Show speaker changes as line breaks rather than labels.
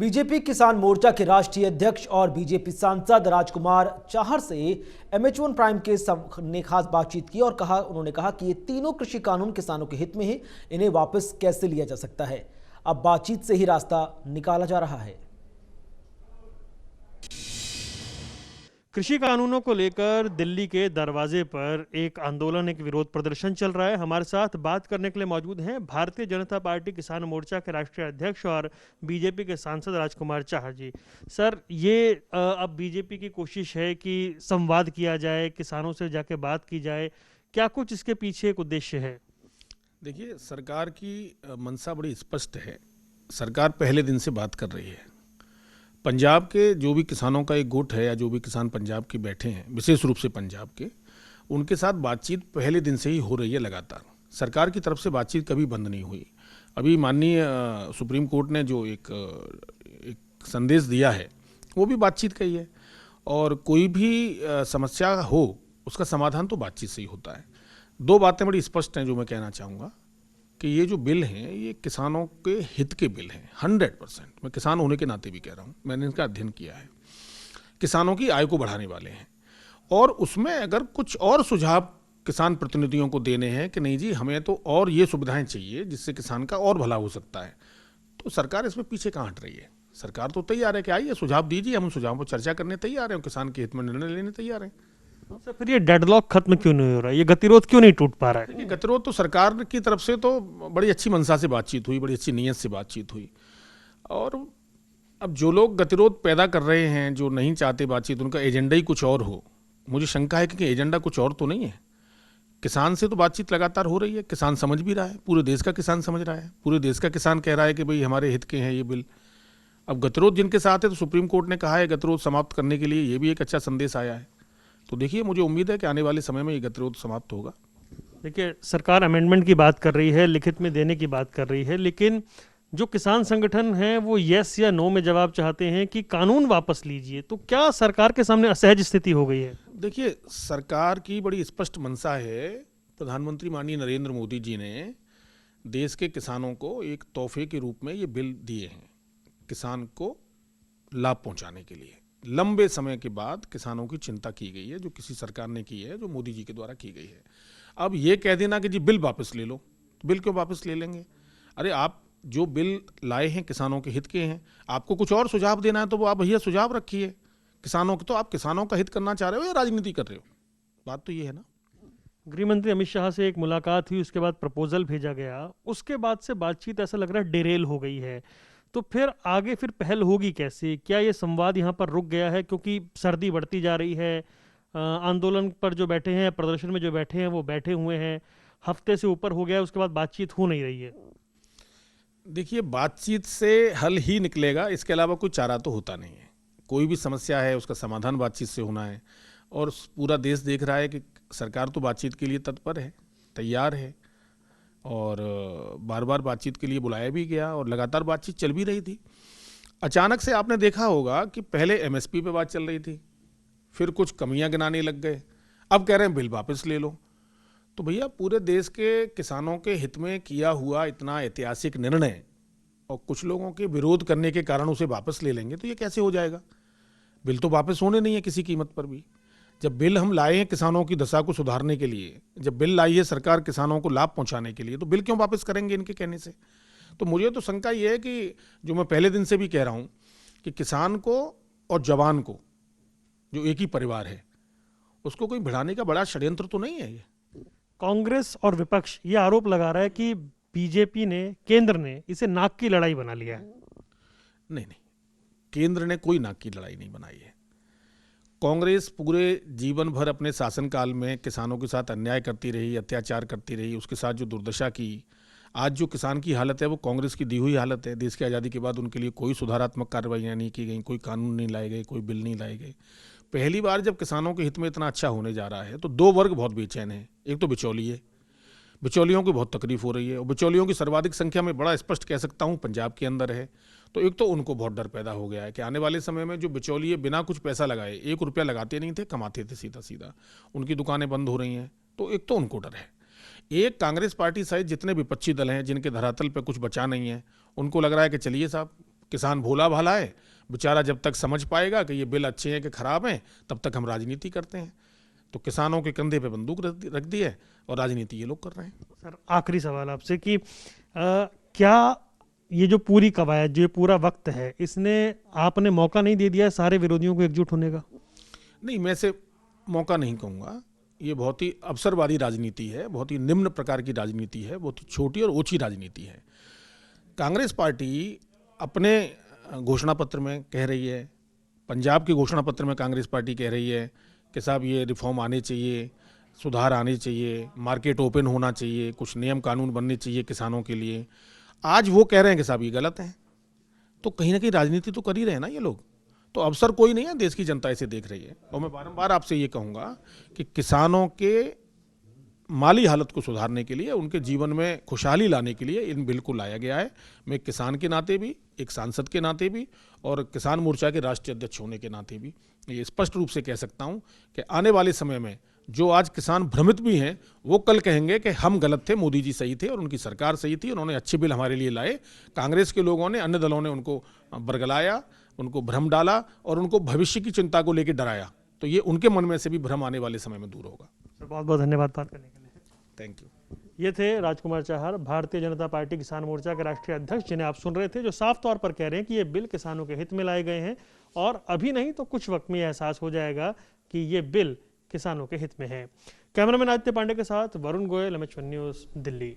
BJP किसान मोर्चा के राष्ट्रीय अध्यक्ष और बीजेपी सांसद राजकुमार चाहर से MH1 प्राइम ने खास बातचीत की और उन्होंने कहा कि ये तीनों कृषि कानून किसानों के हित में है, इन्हें वापस कैसे लिया जा सकता है। अब बातचीत से ही रास्ता निकाला जा रहा है।
कृषि कानूनों को लेकर दिल्ली के दरवाजे पर एक आंदोलन, एक विरोध प्रदर्शन चल रहा है। हमारे साथ बात करने के लिए मौजूद हैं भारतीय जनता पार्टी किसान मोर्चा के राष्ट्रीय अध्यक्ष और बीजेपी के सांसद राजकुमार चाहर जी। सर, ये अब बीजेपी की कोशिश है कि संवाद किया जाए, किसानों से जाके बात की जाए, क्या कुछ इसके पीछे एक उद्देश्य है?
देखिए, सरकार की मंशा बड़ी स्पष्ट है। सरकार पहले दिन से बात कर रही है। पंजाब के जो भी किसानों का एक गुट है या जो भी किसान पंजाब के बैठे हैं, विशेष रूप से पंजाब के, उनके साथ बातचीत पहले दिन से ही हो रही है लगातार। सरकार की तरफ से बातचीत कभी बंद नहीं हुई। अभी माननीय सुप्रीम कोर्ट ने जो एक संदेश दिया है वो भी बातचीत का ही है, और कोई भी समस्या हो उसका समाधान तो बातचीत से ही होता है। दो बातें बड़ी स्पष्ट हैं जो मैं कहना चाहूँगा कि ये जो बिल हैं ये किसानों के हित के बिल हैं 100%। मैं किसान होने के नाते भी कह रहा हूँ, मैंने इनका अध्ययन किया है। किसानों की आय को बढ़ाने वाले हैं, और उसमें अगर कुछ और सुझाव किसान प्रतिनिधियों को देने हैं कि नहीं जी हमें तो और ये सुविधाएं चाहिए जिससे किसान का और भला हो सकता है, तो सरकार इसमें पीछे कहाँ हट रही है। सरकार तो तैयार है कि आइए सुझाव दीजिए, हम सुझावों पर चर्चा करने तैयार हैं, किसान के हित में निर्णय लेने तैयार हैं।
सर, फिर ये डेडलॉक खत्म क्यों नहीं हो रहा है, ये गतिरोध क्यों नहीं टूट पा रहा है?
गतिरोध तो सरकार की तरफ से तो बड़ी अच्छी मंशा से बातचीत हुई, बड़ी अच्छी नीयत से बातचीत हुई, और अब जो लोग गतिरोध पैदा कर रहे हैं, जो नहीं चाहते बातचीत, उनका एजेंडा ही कुछ और हो। मुझे शंका है कि एजेंडा कुछ और तो नहीं है। किसान से तो बातचीत लगातार हो रही है, किसान समझ भी रहा है, पूरे देश का किसान समझ रहा है, पूरे देश का किसान कह रहा है कि भाई हमारे हित के हैं ये बिल। अब गतिरोध जिनके साथ है, तो सुप्रीम कोर्ट ने कहा है गतिरोध समाप्त करने के लिए, ये भी एक अच्छा संदेश आया है। तो देखिए, मुझे उम्मीद है कि आने वाले समय में ये गतिरोध समाप्त होगा।
देखिए, सरकार अमेंडमेंट की बात कर रही है, लिखित में देने की बात कर रही है, लेकिन जो किसान संगठन हैं वो यस या नो में जवाब चाहते हैं कि कानून वापस लीजिए। तो क्या सरकार के सामने असहज स्थिति हो गई है?
देखिए, सरकार की बड़ी स्पष्ट मंशा है। प्रधानमंत्री माननीय नरेंद्र मोदी जी ने देश के किसानों को एक तोहफे के रूप में ये बिल दिए हैं, किसान को लाभ पहुंचाने के लिए। लंबे समय के बाद किसानों की चिंता की गई है, जो किसी सरकार ने की है, जो मोदी जी के द्वारा की गई है। अब ये कह देना कि जी बिल वापस ले लो, तो बिल क्यों वापस ले लेंगे? अरे आप जो बिल लाए हैं किसानों के हित के हैं, आपको कुछ और सुझाव देना है तो वो आप भैया सुझाव रखिए। किसानों के तो आप किसानों का हित करना चाह रहे हो या राजनीति कर रहे हो? बात तो ये है ना।
गृह मंत्री अमित शाह से एक मुलाकात हुई, उसके बाद प्रपोजल भेजा गया, उसके बाद से बातचीत ऐसा लग रहा है डिरेल हो गई है। तो फिर आगे फिर पहल होगी कैसे? क्या ये संवाद यहाँ पर रुक गया है क्योंकि सर्दी बढ़ती जा रही है? आंदोलन पर जो बैठे हैं, प्रदर्शन में जो बैठे हैं वो बैठे हुए हैं, हफ्ते से ऊपर हो गया है, उसके बाद बातचीत हो नहीं रही है।
देखिए, बातचीत से हल ही निकलेगा, इसके अलावा कोई चारा तो होता नहीं है। कोई भी समस्या है उसका समाधान बातचीत से होना है, और पूरा देश देख रहा है कि सरकार तो बातचीत के लिए तत्पर है, तैयार है, और बार बार बातचीत के लिए बुलाया भी गया और लगातार बातचीत चल भी रही थी। अचानक से आपने देखा होगा कि पहले MSP पे बात चल रही थी, फिर कुछ कमियां गिनाने लग गए, अब कह रहे हैं बिल वापस ले लो। तो भैया, पूरे देश के किसानों के हित में किया हुआ इतना ऐतिहासिक निर्णय और कुछ लोगों के विरोध करने के कारण उसे वापस ले लेंगे तो ये कैसे हो जाएगा? बिल तो वापस होने नहीं है किसी कीमत पर भी। जब बिल हम लाए हैं किसानों की दशा को सुधारने के लिए, जब बिल लाई है सरकार किसानों को लाभ पहुंचाने के लिए, तो बिल क्यों वापस करेंगे इनके कहने से? तो मुझे तो शंका ये है कि जो मैं पहले दिन से भी कह रहा हूं कि किसान को और जवान को, जो एक ही परिवार है, उसको कोई भिड़ाने का बड़ा षड्यंत्र तो नहीं है ये।
कांग्रेस और विपक्ष ये आरोप लगा रहा है कि बीजेपी ने, केंद्र ने इसे नाक की लड़ाई बना लिया है।
नहीं, केंद्र ने कोई नाक की लड़ाई नहीं बनाई है। कांग्रेस पूरे जीवन भर अपने शासनकाल में किसानों के साथ अन्याय करती रही, अत्याचार करती रही, उसके साथ जो दुर्दशा की, आज जो किसान की हालत है वो कांग्रेस की दी हुई हालत है। देश की आज़ादी के बाद उनके लिए कोई सुधारात्मक कार्रवाइयाँ नहीं की गई, कोई कानून नहीं लाए गए, कोई बिल नहीं लाए गए। पहली बार जब किसानों के हित में इतना अच्छा होने जा रहा है तो दो वर्ग बहुत बेचैन हैं। एक तो बिचौलिए, बिचौलियों की बहुत तकलीफ हो रही है, और बिचौलियों की सर्वाधिक संख्या में बड़ा स्पष्ट कह सकता हूँ पंजाब के अंदर है। तो एक तो उनको बहुत डर पैदा हो गया है कि आने वाले समय में जो बिचौलिए बिना कुछ पैसा लगाए, 1 रुपया लगाते नहीं थे, कमाते थे सीधा सीधा, उनकी दुकानें बंद हो रही हैं। तो एक तो उनको डर है। एक कांग्रेस पार्टी सहित जितने विपक्षी दल हैं जिनके धरातल पर कुछ बचा नहीं है, उनको लग रहा है कि चलिए साहब किसान भोला भाला है, बेचारा जब तक समझ पाएगा कि ये बिल अच्छे हैं कि खराब हैं, तब तक हम राजनीति करते हैं। तो किसानों के कंधे पे बंदूक रख दी है और राजनीति ये लोग कर रहे हैं।
सर आखिरी सवाल आपसे कि क्या ये जो पूरी कवायद, जो ये पूरा वक्त है, इसने आपने मौका नहीं दे दिया है सारे विरोधियों को एकजुट होने का?
नहीं, मैं इसे मौका नहीं कहूँगा। ये बहुत ही अवसरवादी राजनीति है, बहुत ही निम्न प्रकार की राजनीति है, बहुत ही छोटी और ओछी राजनीति है। कांग्रेस पार्टी अपने घोषणा पत्र में कह रही है, पंजाब के घोषणा पत्र में कांग्रेस पार्टी कह रही है कि साहब ये रिफॉर्म आने चाहिए, सुधार आने चाहिए, मार्केट ओपन होना चाहिए, कुछ नियम कानून बनने चाहिए किसानों के लिए। आज वो कह रहे हैं कि साहब ये गलत है। तो कहीं ना कहीं राजनीति तो कर ही रहे हैं ना ये लोग। तो अवसर कोई नहीं है, देश की जनता इसे देख रही है। और मैं बारंबार आपसे ये कहूँगा कि किसानों के माली हालत को सुधारने के लिए, उनके जीवन में खुशहाली लाने के लिए इन बिल को लाया गया है। मैं एक किसान के नाते भी, एक सांसद के नाते भी और किसान मोर्चा के राष्ट्रीय अध्यक्ष होने के नाते भी ये स्पष्ट रूप से कह सकता हूं कि आने वाले समय में जो आज किसान भ्रमित भी हैं, वो कल कहेंगे कि हम गलत थे, मोदी जी सही थे और उनकी सरकार सही थी, उन्होंने अच्छे बिल हमारे लिए लाए। कांग्रेस के लोगों ने, अन्य दलों ने उनको बरगलाया, उनको भ्रम डाला और उनको भविष्य की चिंता को लेकर डराया। तो ये उनके मन में से भी भ्रम आने वाले समय में दूर होगा।
बहुत बहुत धन्यवाद बात करने के लिए।
Thank you.
ये थे राजकुमार चाहर, भारतीय जनता पार्टी किसान मोर्चा के राष्ट्रीय अध्यक्ष, जिन्हें आप सुन रहे थे, जो साफ तौर पर कह रहे हैं कि ये बिल किसानों के हित में लाए गए हैं और अभी नहीं तो कुछ वक्त में एहसास हो जाएगा कि ये बिल किसानों के हित में है। कैमरामैन आदित्य पांडे के साथ वरुण गोयल, एमएच1 न्यूज़, दिल्ली।